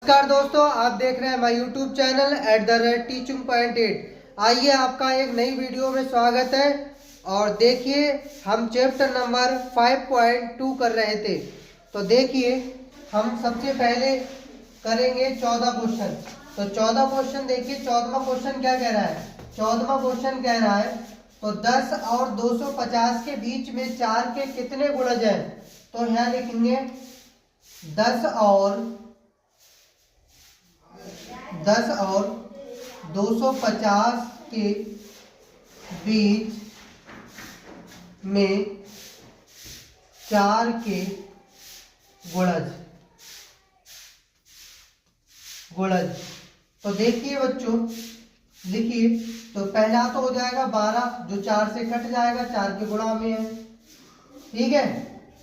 नमस्कार दोस्तों, आप देख रहे हैं हमारा यूट्यूब चैनल @teaching.8। आइए, आपका एक नई वीडियो में स्वागत है। और देखिए, हम चैप्टर नंबर 5.2 कर रहे थे। तो देखिए, हम सबसे पहले करेंगे 14 क्वेश्चन। तो 14 क्वेश्चन देखिए, 14वां क्वेश्चन क्या कह रहा है। 14वां क्वेश्चन कह रहा है तो 10 और 250 के बीच में 4 के कितने गुणज हैं। तो यहाँ लिखेंगे 10 और 250 के बीच में 4 के गुणज। तो देखिए बच्चों, लिखिए। तो पहला तो हो जाएगा 12, जो 4 से कट जाएगा, 4 के गुणा में है। ठीक है,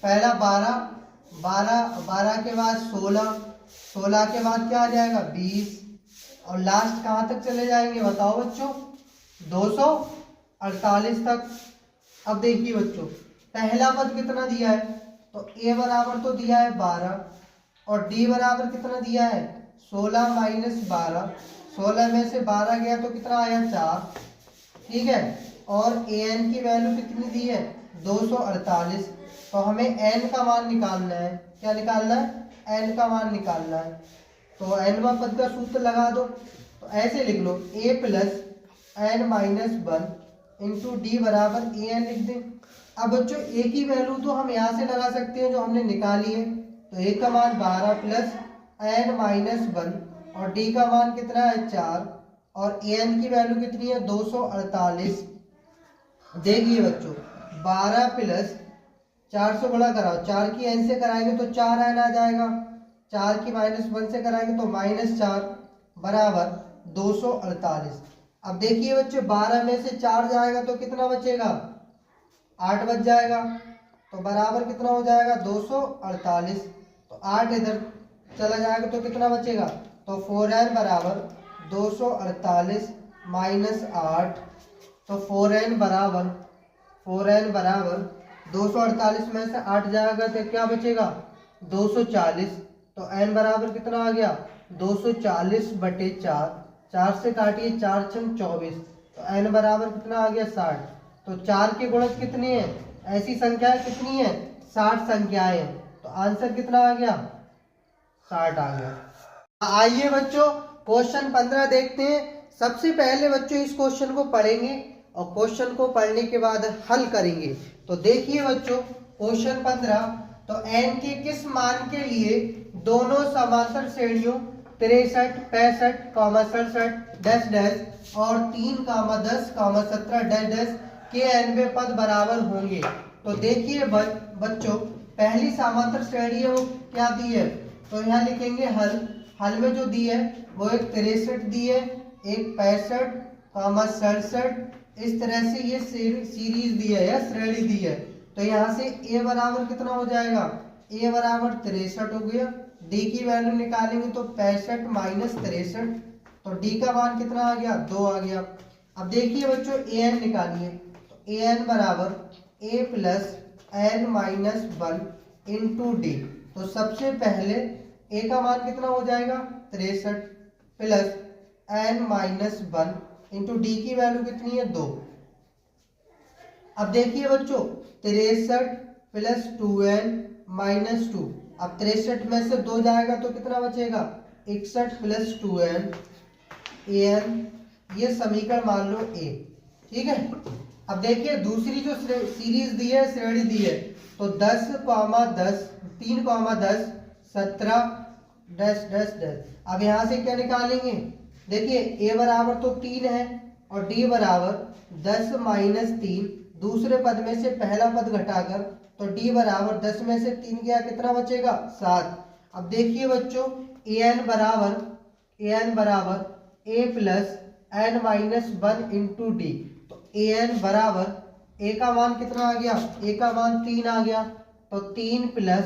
पहला 12 के बाद 16 के बाद क्या आ जाएगा 20, और लास्ट कहाँ तक चले जाएंगे बताओ बच्चों, 248 तक। अब देखिए बच्चों, पहला पद कितना दिया है। तो a बराबर तो दिया है 12, और d बराबर कितना दिया है 16 माइनस 12। 16 में से 12 गया तो कितना आया 4। ठीक है, और an की वैल्यू कितनी दी है 248। तो हमें n का मान निकालना है। क्या निकालना है, n का मान निकालना है। तो nवां पद का सूत्र लगा दो। तो ऐसे लिख लो, a plus n minus 1 into D बराबर an लिख दें। अब बच्चों a की वैल्यू तो हम यहाँ से लगा सकते हैं जो हमने निकाली है। तो a का मान 12 प्लस n माइनस 1 और d का मान कितना है 4, और an की वैल्यू कितनी है 248। देखिए बच्चों, 12 प्लस 4 से गुणा कराओ, 4 की n से कराएंगे तो 4 n आ जाएगा, 4 की माइनस 1 से कराएंगे तो -4 बराबर 248। अब देखिए बच्चों, 12 में से 4 जाएगा तो कितना बचेगा 8 बच जाएगा। तो बराबर कितना हो जाएगा 248। तो 8 इधर चला जाएगा तो कितना बचेगा, तो 4n बराबर 248 माइनस 8। तो 4n बराबर 248 में से 8 जाएगा तो क्या बचेगा 240। तो n बराबर कितना आ गया 240/4। 4 से काटिए, 4 × 24। तो n बराबर कितना आ गया 60। तो 4 के गुणज कितने हैं, ऐसी संख्याएं कितनी है 60 संख्याएं हैं। तो आंसर कितना आ गया 60 आ गया। आइए बच्चों, क्वेश्चन 15 देखते हैं। सबसे पहले बच्चों इस क्वेश्चन को पढ़ेंगे और क्वेश्चन को पढ़ने के बाद हल करेंगे। तो देखिए बच्चों, क्वेश्चन 15। तो n के किस मान के लिए दोनों समांतर श्रेणियों 63, 65, 67 और 3, 10, 17 के nवें पद बराबर होंगे। तो देखिए बच्चों, पहली समांतर श्रेणी है वो क्या दी है। तो यहाँ लिखेंगे हल में जो दी है वो एक 63 दी है, एक 65, 67, इस तरह से ये सीरीज दी है या श्रेणी दी है। तो यहाँ से a बराबर कितना हो जाएगा, a बराबर 63 हो गया। d की वैल्यू निकालेंगे तो 65 माइनस 63। तो d का मान कितना आ गया 2 आ गया। अब देखिए बच्चों, an निकालिए। तो an बराबर a plus n minus 1 into D. तो सबसे पहले a का मान कितना हो जाएगा 63 plus n minus 1 into D की वैल्यू कितनी है 2। अब देखिए बच्चों, 63 प्लस 2n माइनस 2। अब 63 में से 2 जाएगा तो कितना बचेगा 61 प्लस 2n an, ये समीकरण मान लो a। ठीक है, अब देखिए दूसरी जो सीरीज दी है, श्रेणी दी है, तो 10, 10, 3, 10, 17 अब यहाँ से क्या निकालेंगे। देखिए a बराबर तो 3 है और d बराबर 10 माइनस 3। दूसरे पद में से पहला पद घटाकर, तो d बराबर 10 में से 3 गया, कितना बचेगा 7। अब देखिए बच्चों, an बराबर a plus n minus 1 into D. तो an बराबर a का मान कितना आ गया, a का मान 3 आ गया। तो 3 प्लस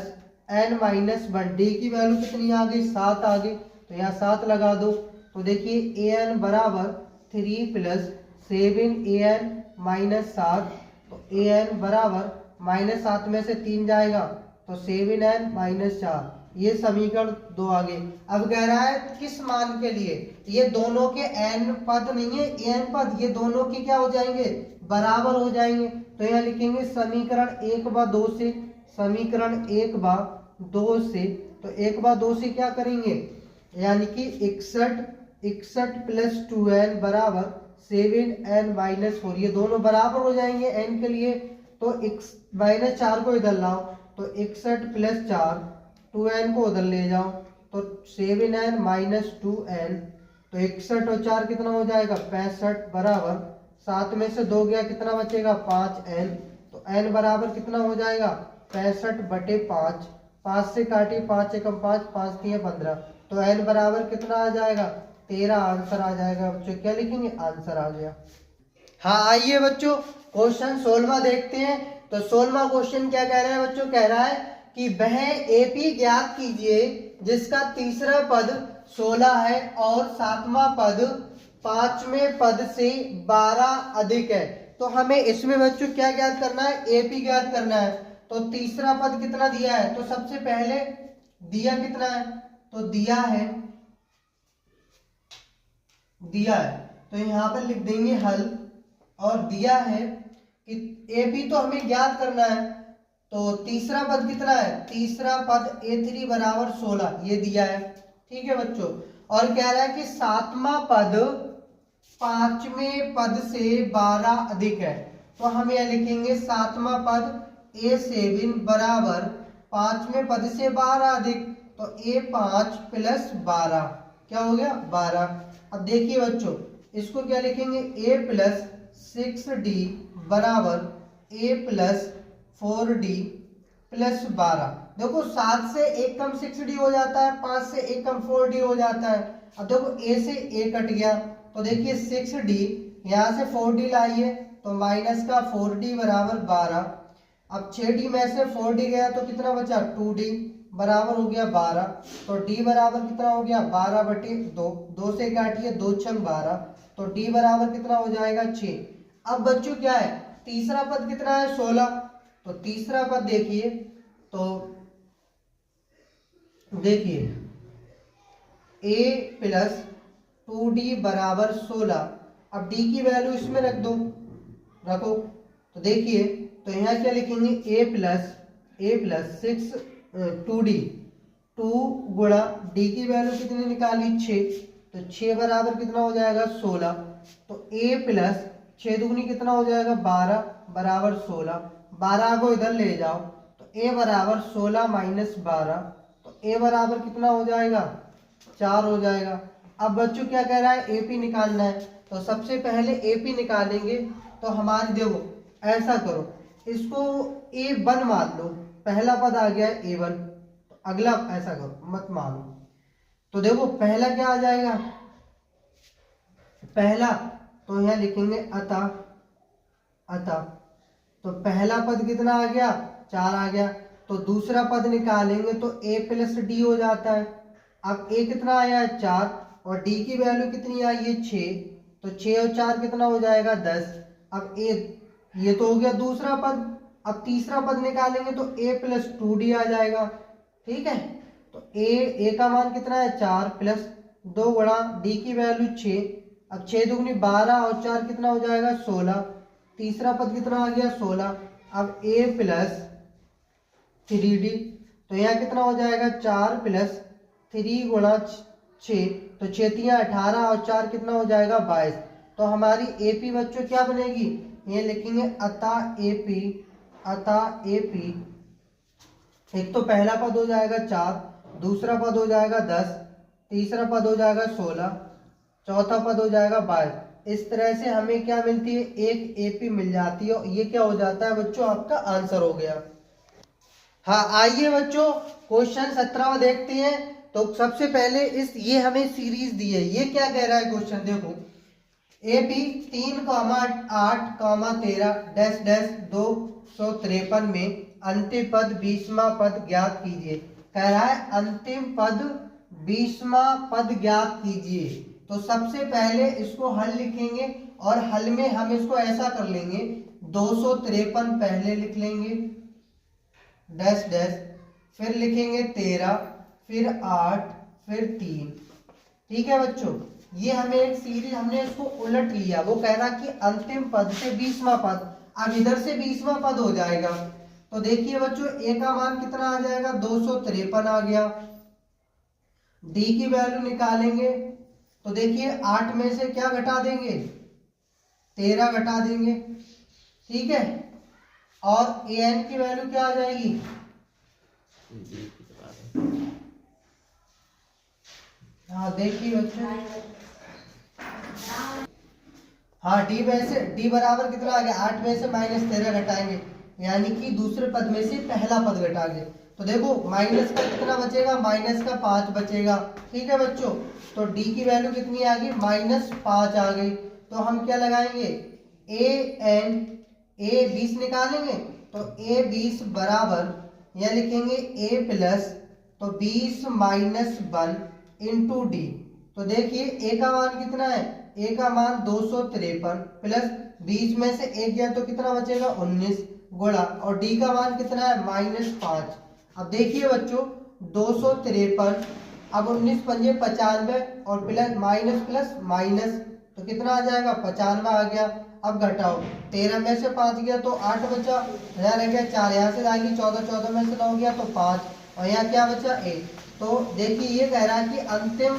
n माइनस 1, डी की वैल्यू कितनी आ गई 7 आ गई। तो यहाँ 7 लगा दो। तो देखिए an बराबर 3 प्लस 7an माइनस 7। तो an बराबर -7 में से 3 जाएगा तो 7n माइनस 4। ये समीकरण 2 आ गए। अब कह रहा है किस मान के लिए, ये दोनों के n पद नहीं है, n पद, ये दोनों के क्या हो जाएंगे, बराबर हो जाएंगे। तो यहाँ लिखेंगे समीकरण 1/2 से, समीकरण 1/2 से, तो 1/2 से क्या करेंगे, यानी कि 61 प्लस 2n बराबर 7n-4, ये दोनों बराबर हो जाएंगे n के लिए। तो -4 को इधर लाओ, तो 61 प्लस 4, 2n को उधर ले जाओ, तो 7n-2n, तो 61 और 4 कितना हो जाएगा 65 बराबर 7 में से 2 गया, कितना बचेगा 5n, तो n बराबर कितना हो जाएगा 65/5, 5 से काटिए 5 एकम 5, 5 3 15, तो n बराबर कितना आ जाएगा 13 आंसर आ जाएगा। बच्चों क्या लिखेंगे, आंसर आ गया। हाँ आइए बच्चों क्वेश्चन 16वां देखते हैं। तो 16वां क्वेश्चन क्या कह रहा है बच्चों, कह रहा है कि वह एपी ज्ञात कीजिए जिसका तीसरा पद 16 है और सातवां पद 5वें पद से 12 अधिक है। तो हमें इसमें बच्चों क्या ज्ञात करना है, एपी ज्ञात करना है। तो तीसरा पद कितना दिया है, तो सबसे पहले दिया कितना है, तो दिया है, तो यहाँ पर लिख देंगे हल, और दिया है कि एपी तो हमें ज्ञात करना है। तो तीसरा पद कितना है, तीसरा पद a3 बराबर 16, ये दिया है, ठीक है बच्चों। और कह रहा है कि सातवां पद 5वें पद से 12 अधिक है। तो हम यह लिखेंगे सातवां पद a7 बराबर 5वें पद से 12 अधिक, तो a5 प्लस 12 क्या हो गया 12। अब देखिए बच्चों इसको क्या लिखेंगे, a प्लस 6d बराबर a प्लस 4d प्लस 12। देखो 7 से 1 कम 6d हो जाता है, 5 से 1 कम 4d हो जाता है। अब देखो a से a कट गया, तो देखिए 6d, यहाँ से 4d लाइए, तो माइनस का 4d बराबर 12। अब 6d में से 4d गया तो कितना बचा 2d बराबर हो गया 12, तो d बराबर कितना हो गया 12/2, 2 से काटिए 2 6 12, तो d बराबर कितना हो जाएगा 6। अब बच्चों क्या है, तीसरा पद कितना है 16, तो तीसरा पद देखिए, तो देखिए a प्लस 2d बराबर 16। अब d की वैल्यू इसमें रख दो, रखो, तो देखिए तो यहाँ क्या लिखेंगे a प्लस 6 2d, 2 गुणा d की वैल्यू कितनी निकाली 6, तो 6 बराबर कितना हो जाएगा 16, तो a प्लस 6 दुगनी कितना हो जाएगा 12 बराबर 16, 12 को इधर ले जाओ, तो a बराबर 16 माइनस 12, तो a बराबर कितना हो जाएगा 4 हो जाएगा। अब बच्चों क्या कह रहा है, एपी निकालना है। तो सबसे पहले एपी निकालेंगे, तो हमारी देखो ऐसा करो, इसको a1 मान लो, पहला पद आ गया है a1, तो अगला ऐसा करो मत मानो, तो देखो पहला क्या आ जाएगा, पहला, तो यहाँ लिखेंगे अतः, तो पहला पद कितना आ गया 4 आ गया। तो दूसरा पद निकालेंगे तो a प्लस डी हो जाता है। अब a कितना आया है 4, और d की वैल्यू कितनी आई है 6, तो 6 और 4 कितना हो जाएगा 10। अब a, ये तो हो गया दूसरा पद। अब तीसरा पद निकालेंगे तो a प्लस 2d आ जाएगा, ठीक है। तो a का मान कितना है 4 प्लस 2 गुणा d की वैल्यू 6, अब 6 दुगनी 12 और 4 कितना हो जाएगा 16, तीसरा पद कितना आ गया 16। अब a प्लस 3d, तो यहाँ कितना हो जाएगा 4 प्लस 3 गुणा 6, तो 6 3 18 और 4 कितना हो जाएगा 22। तो हमारी एपी बच्चों क्या बनेगी, ये लिखेंगे अतः एपी, एक तो पहला पद हो जाएगा 4, दूसरा पद हो जाएगा 10, तीसरा पद हो जाएगा 16, चौथा पद हो जाएगा 22। इस तरह से हमें क्या मिलती है, एक एपी मिल जाती है। ये क्या हो जाता है बच्चों, आपका आंसर हो गया। हाँ आइए बच्चों क्वेश्चन 17 देखते हैं। तो सबसे पहले ये हमें सीरीज दी है, ये क्या कह रहा है क्वेश्चन, देखो एपी 3,8,13 डैश डैश 253 में अंतिम पद 20वां पद ज्ञात कीजिए। कह रहा है अंतिम पद 20वां पद ज्ञात कीजिए। तो सबसे पहले इसको हल लिखेंगे, और हल में हम इसको ऐसा कर लेंगे 253 पहले लिख लेंगे डैश डैश, फिर लिखेंगे 13, फिर 8, फिर 3। ठीक है बच्चों, ये हमें एक सीरीज, हमने इसको उलट लिया। वो कह रहा कि अंतिम पद से 20वां पद, अब इधर से 20वां पद हो जाएगा। तो देखिए बच्चों, ए का मान कितना आ जाएगा, 253 आ गया। डी की वैल्यू निकालेंगे तो देखिए 8 में से क्या घटा देंगे, 13 घटा देंगे। ठीक है, और ए एन की वैल्यू क्या आ जाएगी, हाँ देखिए बच्चों, हाँ डी में से, डी बराबर कितना आ गया, 8 में से -13 घटाएंगे, यानी कि दूसरे पद में से पहला पद घटाएंगे। तो देखो माइनस का कितना बचेगा, -5 बचेगा। ठीक है बच्चों, तो डी की वैल्यू कितनी आ गई, -5 आ गई। तो हम क्या लगाएंगे, ए एन, ए 20 निकालेंगे तो ए 20 बराबर, यह लिखेंगे ए प्लस, तो 20 - 1 इंटू डी। तो देखिए ए का मान कितना है, ए का मान 253 प्लस 20 में से 1 गया तो कितना बचेगा, 19 गुणा, और डी का मान कितना है, -5। अब देखिए बच्चों 253, अब 19 पंजे 95 और प्लस माइनस तो कितना आ जाएगा, 95 आ गया। अब घटाओ, 13 में से 5 गया तो 8 बचा, यहाँ रह गया 4, यहाँ से आएगी 14, 14 में से 9 गया तो 5, और यहाँ क्या बचा, 1। तो देखिए ये कह रहा है कि अंतिम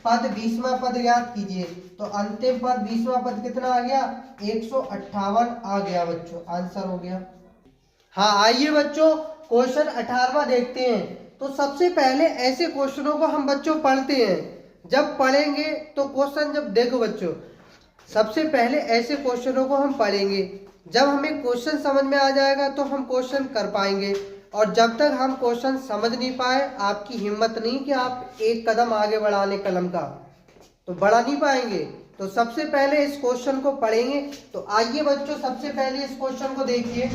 पद 20वां पद ज्ञात कीजिए। तो अंतिम पद 20वां पद कितना आ गया, 158 आ गया बच्चों, आंसर हो गया। हाँ आइए बच्चों क्वेश्चन 18वां देखते हैं। तो सबसे पहले ऐसे क्वेश्चनों को हम बच्चों पढ़ते हैं, जब पढ़ेंगे तो क्वेश्चन, जब देखो बच्चों सबसे पहले ऐसे क्वेश्चनों को हम पढ़ेंगे, जब हमें क्वेश्चन समझ में आ जाएगा तो हम क्वेश्चन कर पाएंगे, और जब तक हम क्वेश्चन समझ नहीं पाए, आपकी हिम्मत नहीं कि आप एक कदम आगे बढ़ाने कलम का, तो बढ़ा नहीं पाएंगे। तो सबसे पहले इस क्वेश्चन को पढ़ेंगे। तो आइए बच्चों सबसे पहले इस क्वेश्चन को देखिए।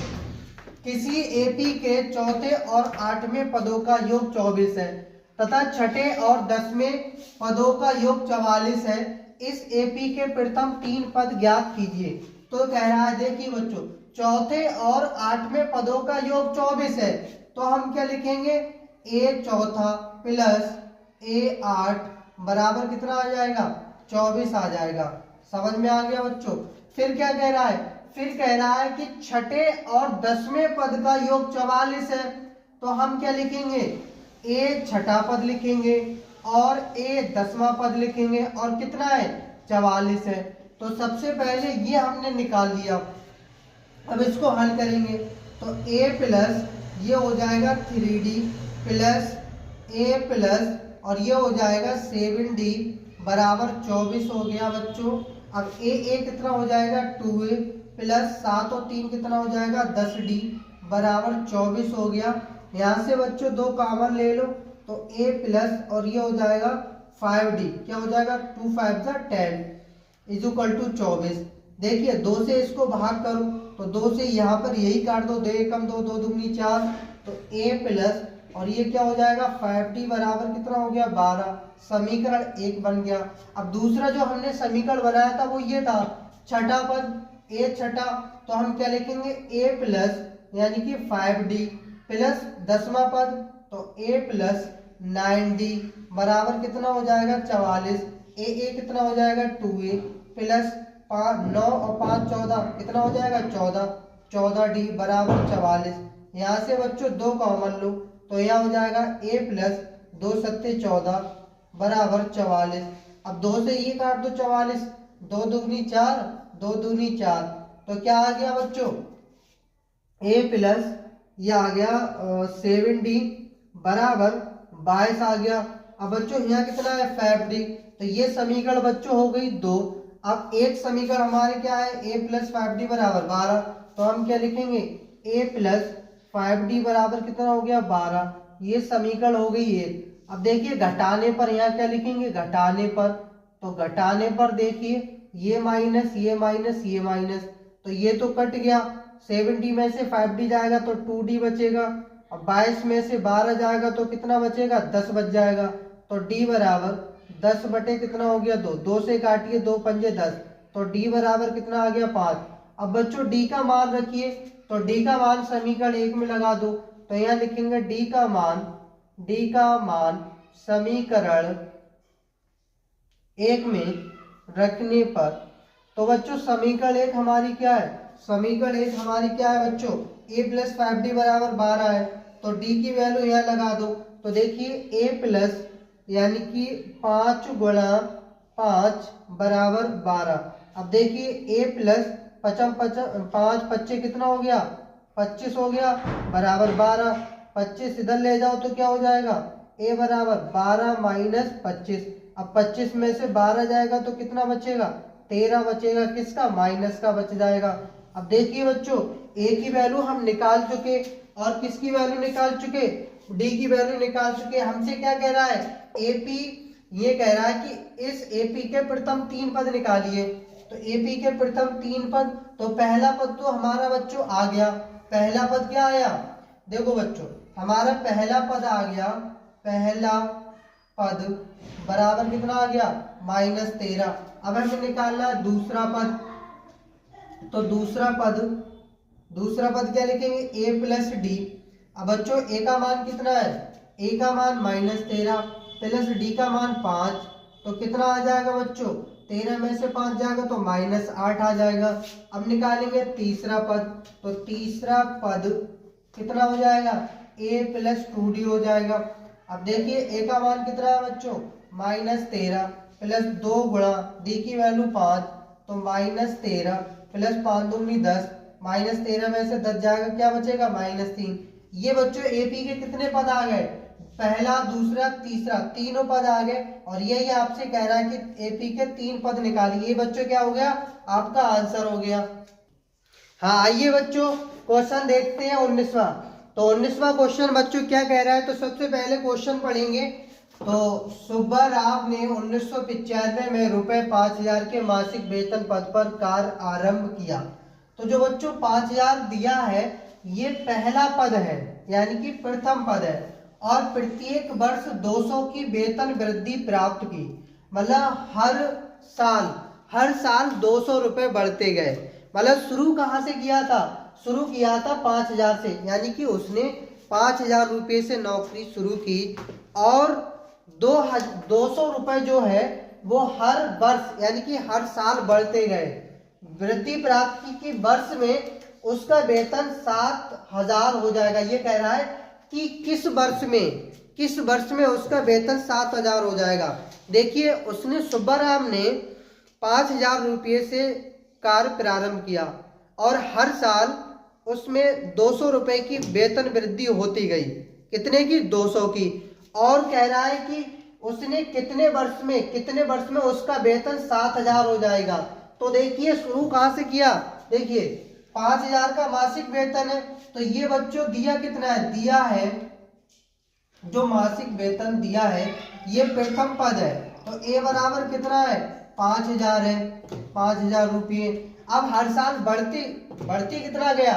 किसी एपी के चौथे और 8वें पदों का योग 24 है तथा छठे और 10वें पदों का योग 44 है। इस एपी के प्रथम 3 पद ज्ञात कीजिए। तो कह रहा है, देखिए बच्चों चौथे और 8वें पदों का योग 24 है, तो हम क्या लिखेंगे, ए चौथा प्लस ए 8 बराबर कितना आ जाएगा, 24 आ जाएगा। समझ में आ गया बच्चों। फिर क्या कह रहा है, फिर कह रहा है कि छठे और 10वें पद का योग 44 है, तो हम क्या लिखेंगे, ए छठा पद लिखेंगे और ए 10वां पद लिखेंगे, और कितना है, 44 है। तो सबसे पहले ये हमने निकाल लिया। अब इसको हल करेंगे तो a प्लस ये हो जाएगा 3d प्लस a प्लस और ये हो जाएगा 7d बराबर 24 हो गया बच्चों। अब a कितना हो जाएगा, 2a प्लस 7 और 3 कितना हो जाएगा, 10d बराबर 24 हो गया। यहाँ से बच्चों 2 कॉमन ले लो तो a प्लस और ये हो जाएगा 5d, क्या हो जाएगा, 2 5 10 इज इक्वल टू 24। देखिए 2 से इसको भाग करो तो 2 से यहाँ पर यही काट दो, 2 एकम 2, 2 दूनी 4, तो a प्लस और ये क्या हो जाएगा 5d बराबर कितना हो गया 12। समीकरण 1 बन गया। अब दूसरा जो हमने समीकरण बनाया था वो ये था, छठा पद a छठा, तो हम क्या लिखेंगे a प्लस यानी कि 5d प्लस 10वां पद तो a प्लस 9d बराबर कितना हो जाएगा 44। a कितना हो जाएगा 2a प्लस 9 और 5 14 कितना हो जाएगा 14, 14d बराबर 44। यहाँ से बच्चों 2 कॉमन लो तो यह हो जाएगा a प्लस 2 सत्ते 14 बराबर 44। अब 2 से ये काट दो 44, 2 दूनी 4, 2 दूनी 4, तो क्या आ गया बच्चों a प्लस ये आ गया 7d बराबर 22 आ गया। अब बच्चों यहाँ कितना है 5d, तो ये समीकरण बच्चों हो गई 2। अब एक समीकरण हमारे क्या है a प्लस 5d बराबर 12, तो हम क्या लिखेंगे a प्लस 5d बराबर कितना हो गया 12, ये समीकरण हो गई 1। अब देखिए घटाने पर यहाँ क्या लिखेंगे, घटाने पर, तो घटाने पर देखिए ये माइनस ये माइनस ये माइनस, तो ये तो कट गया, 7d में से 5d जाएगा तो 2d बचेगा। अब 22 में से 12 जाएगा तो कितना बचेगा 10 बच जाएगा, तो d बराबर 10 बटे कितना हो गया 2, 2 से काटिए 2 पंजे 10, तो d बराबर कितना आ गया 5। अब बच्चों d का मान रखिए, तो d का मान समीकरण 1 में लगा दो, तो यहाँ लिखेंगे d का मान डी का मान समीकरण 1 में रखने पर, तो बच्चों समीकरण 1 हमारी क्या है, समीकरण 1 हमारी क्या है बच्चों, a प्लस 5d बराबर 12 है। तो d की वैल्यू यहाँ लगा दो। तो देखिए a प्लस यानी कि 5 गुणा 5 बराबर 12। अब देखिए a प्लस 5 पच्चे कितना हो गया, 25 हो गया बराबर 12। 25 इधर ले जाओ तो क्या हो जाएगा, a बराबर 12 माइनस 25। अब 25 में से 12 जाएगा तो कितना बचेगा, 13 बचेगा, किसका, माइनस का बच जाएगा। अब देखिए बच्चों a की वैल्यू हम निकाल चुके और किसकी वैल्यू निकाल चुके, d की वैल्यू निकाल चुके। हमसे क्या कह रहा है, AP ये कह रहा है कि इस AP के प्रथम 3 पद निकालिए। तो AP के प्रथम 3 पद, तो पहला पद तो हमारा बच्चों आ गया। पहला पद क्या आया, देखो बच्चों हमारा पहला पद आ गया, पहला पद बराबर कितना आ गया, -13। अब हमें निकालना है दूसरा पद। तो दूसरा पद क्या लिखेंगे, a प्लस डी। अब बच्चों a का मान कितना है, a का मान -13 प्लस d का मान 5, तो कितना आ जाएगा बच्चों, 13 में से 5 जाएगा तो -8 आ जाएगा। अब निकालेंगे तीसरा पद। तो तीसरा पद कितना हो जाएगा, a प्लस 2d हो जाएगा। अब देखिए a का मान कितना है बच्चों, -13 प्लस 2 गुणा d की वैल्यू 5, तो -13 प्लस 5 दूनी 10, -13 में से 10 जाएगा, क्या बचेगा, -3। ये बच्चों AP के कितने पद आ गए, पहला दूसरा तीसरा, तीनों पद आ गए। और यही आपसे कह रहा है कि AP के 3 पद निकालिए। ये बच्चों क्या हो गया, आपका आंसर हो गया। हाँ आइए बच्चों क्वेश्चन देखते हैं 19वां। तो 19वां क्वेश्चन बच्चों क्या कह रहा है, तो सबसे पहले क्वेश्चन पढ़ेंगे। तो सुब्बा राव ने 1995 में रुपए 5000 के मासिक वेतन पद पर कार्य आरंभ किया। तो जो बच्चों 5000 दिया है ये पहला पद है, यानी कि प्रथम पद है, और प्रत्येक वर्ष 200 की वेतन वृद्धि प्राप्त की। मतलब हर साल 200 रुपए बढ़ते गए। मतलब शुरू कहाँ से किया था, शुरू किया था 5000 से, यानी कि उसने 5000 रुपये से नौकरी शुरू की और 200 रुपए जो है वो हर वर्ष यानी कि हर साल बढ़ते गए। वृद्धि प्राप्त की कि वर्ष में उसका वेतन 7000 हो जाएगा। ये कह रहा है कि किस वर्ष में उसका वेतन 7000 हो जाएगा। देखिए उसने सुब्बाराम ने 5000 रुपये से कार्य प्रारंभ किया और हर साल उसमें 200 रुपए की वेतन वृद्धि होती गई। कितने की, 200 की। और कह रहा है कि उसने कितने वर्ष में उसका वेतन 7000 हो जाएगा। तो देखिए शुरू कहाँ से किया, देखिए 5000 का मासिक वेतन है, तो ये बच्चों दिया कितना है, दिया है जो मासिक वेतन दिया है ये प्रथम पद है। तो ए बराबर कितना है, 5000 है, 5000 रुपये। अब हर साल बढ़ती कितना गया,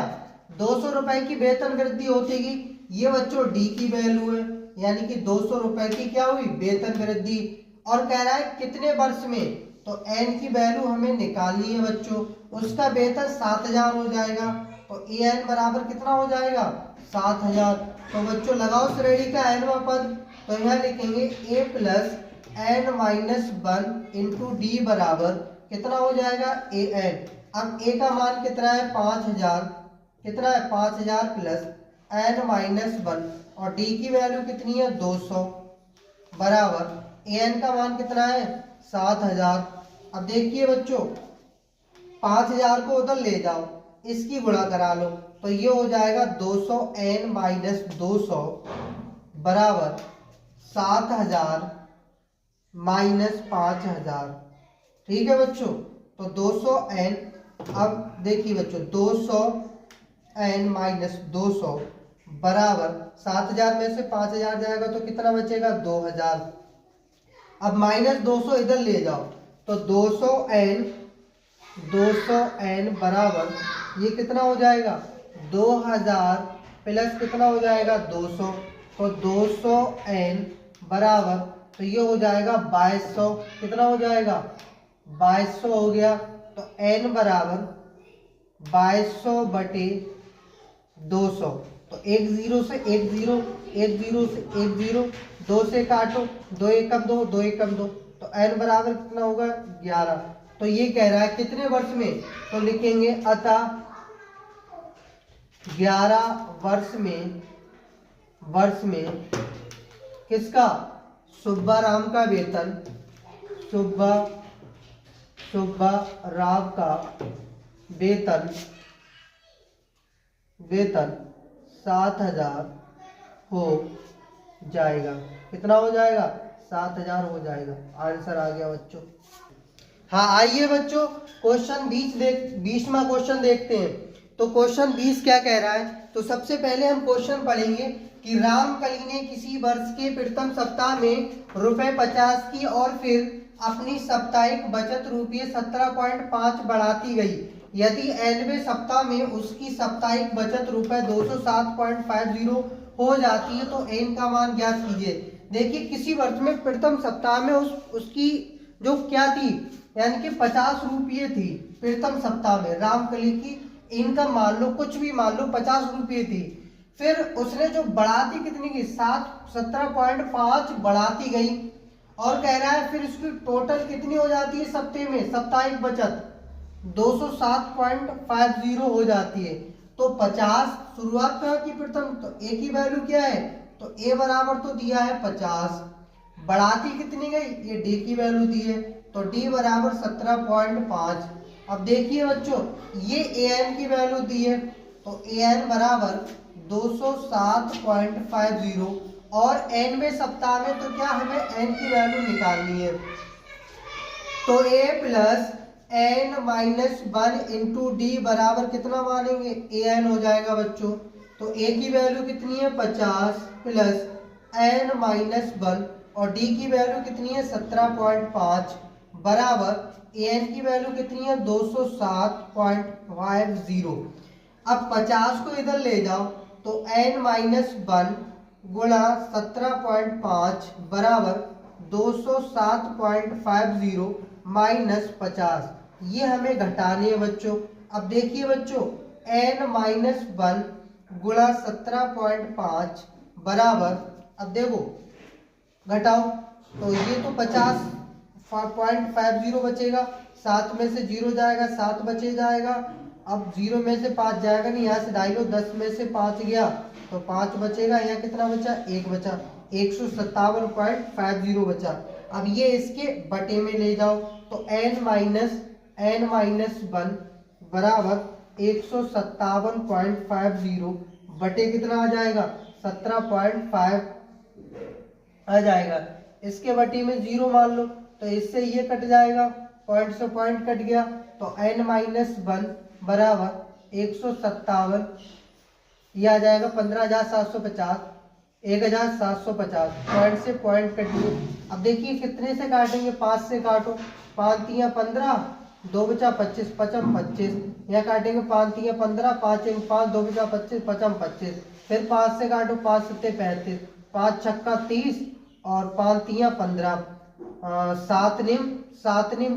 200 रुपए की वेतन वृद्धि होती गई। ये बच्चों डी की वैल्यू है, यानी कि 200 रुपए की क्या हुई, वेतन वृद्धि। और कह रहा है कितने वर्ष में, तो एन की वैल्यू हमें निकालनी है बच्चों। उसका वेतन 7000 हो जाएगा, तो ए एन बराबर कितना हो जाएगा, 7000। तो बच्चों लगाओ श्रेणी का एनवा पद। तो यहाँ लिखेंगे A plus N minus 1 into D बराबर कितना हो जाएगा, ए एन। अब ए का मान कितना है, 5000, कितना है 5000 प्लस एन माइनस 1 और डी की वैल्यू कितनी है, 200 बराबर ए एन का मान कितना है, 7000। अब देखिए बच्चों 5000 को उधर ले जाओ, इसकी गुणा करा लो, तो ये हो जाएगा 200 एन माइनस 200 बराबर 7000 माइनस 5000। ठीक है बच्चों, तो 200 एन, अब देखिए बच्चों 200 एन माइनस 200 बराबर 7000 में से 5000 जाएगा तो कितना बचेगा, 2000। अब माइनस 200 इधर ले जाओ, तो 200 एन बराबर ये कितना हो जाएगा, 2000 प्लस कितना हो जाएगा, 200। तो 200 एन बराबर, तो ये हो जाएगा 2200। कितना हो जाएगा, 2200 हो गया। तो एन बराबर 2200 बटे 200, तो एक जीरो से एक जीरो, एक जीरो से एक जीरो, 2 से काटो, 2 एकम 2, 2 एकम 2, तो n बराबर कितना होगा 11। तो ये कह रहा है कितने वर्ष में, तो लिखेंगे अतः 11 वर्ष में किसका, सुब्बा राम का वेतन, सुब्बा राव का वेतन 7,000 हो जाएगा। कितना हो जाएगा, 7,000 हो जाएगा। आंसर आ गया बच्चों। हाँ आइए बच्चों क्वेश्चन 20वां क्वेश्चन देखते हैं। तो क्वेश्चन 20 क्या कह रहा है, तो सबसे पहले हम क्वेश्चन पढ़ेंगे कि रामकली ने किसी वर्ष के प्रथम सप्ताह में ₹50 की और फिर अपनी साप्ताहिक बचत ₹17.5 बढ़ाती गई। यदि 9वें सप्ताह में उसकी साप्ताहिक बचत ₹207.50 हो जाती है तो n का मान ज्ञात कीजिए। देखिए किसी वर्ष में प्रथम सप्ताह में उसकी जो क्या थी, यानी कि 50 रुपये थी प्रथम सप्ताह में रामकली की इनकम, मान लो कुछ भी मान लो 50 रुपये थी। फिर उसने जो बढ़ाती कितनी की 17.5 बढ़ाती गई और कह रहा है फिर उसकी टोटल कितनी हो जाती है सप्ताह में, साप्ताहिक बचत 207.50 हो जाती है। तो 50 शुरुआत का की प्रथम, तो ए की वैल्यू क्या है, तो ए बराबर तो दिया है 50, बढ़ाती कितनी गई, ये डी की वैल्यू दी है, तो डी बराबर 17.5। अब देखिए बच्चों ये ए एन की वैल्यू दी है, तो ए एन बराबर 207.50 और nवें सप्ताह में तो क्या हमें n की वैल्यू निकालनी है। तो a plus n minus 1 into D बराबर कितना मानेंगे, an हो जाएगा बच्चों। तो a की वैल्यू कितनी है 50 प्लस n माइनस 1 और d की वैल्यू कितनी है 17.5 बराबर an की वैल्यू कितनी है 207.50। अब 50 को इधर ले जाओ तो n माइनस 1 गुणा 17.5 बराबर 207.50 माइनस 50, ये हमें घटाने हैं बच्चों। अब देखिए बच्चों n माइनस 1 गुणा 17.5 बराबर, अब देखो घटाओ तो ये तो 50.50 बचेगा, 7 में से 0 जाएगा 7 बचे जाएगा। अब 0 में से 5 जाएगा नहीं, यहाँ से ढाई लो, 10 में से 5 गया तो 5 बचेगा, यहाँ कितना बचा 1 बचा, 157.50 बचा। अब ये इसके बटे में ले जाओ तो n माइनस 1 बराबर 157.50 बटे कितना आ जाएगा 17.5 आ जाएगा। इसके बटे में 0 मान लो तो इससे ये कट जाएगा, पॉइंट से पॉइंट कट गया, तो n माइनस 1 बराबर 157, ये आ जाएगा 15,750, 1,750, पॉइंट से पॉइंट कट गए। अब देखिए कितने से काटेंगे, 5 से काटो, 5 3 15, 2 बचा 25, 55 25, यहाँ काटेंगे 5 3 15, 5 1 5, 2 बचा 25, 55 25, फिर 5 से काटो, 5 7 35, 5 छक्का 30 और 5 3 15, 7 निम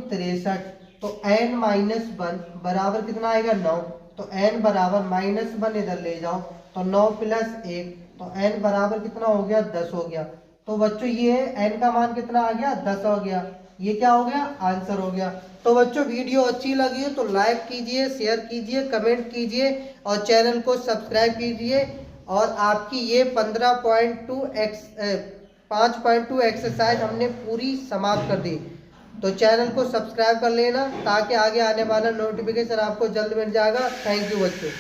63। तो n माइनस 1 बराबर कितना आएगा 9, तो n बराबर माइनस 1 इधर ले जाओ तो 9 प्लस 1, तो n बराबर कितना हो गया 10 हो गया। तो बच्चों ये n का मान कितना आ गया 10 हो गया, ये क्या हो गया आंसर हो गया। तो बच्चों वीडियो अच्छी लगी है तो लाइक कीजिए, शेयर कीजिए, कमेंट कीजिए और चैनल को सब्सक्राइब कीजिए। और आपकी ये 5.2 एक्सरसाइज हमने पूरी समाप्त कर दी, तो चैनल को सब्सक्राइब कर लेना ताकि आगे आने वाला नोटिफिकेशन आपको जल्द मिल जाएगा। थैंक यू बच्चों।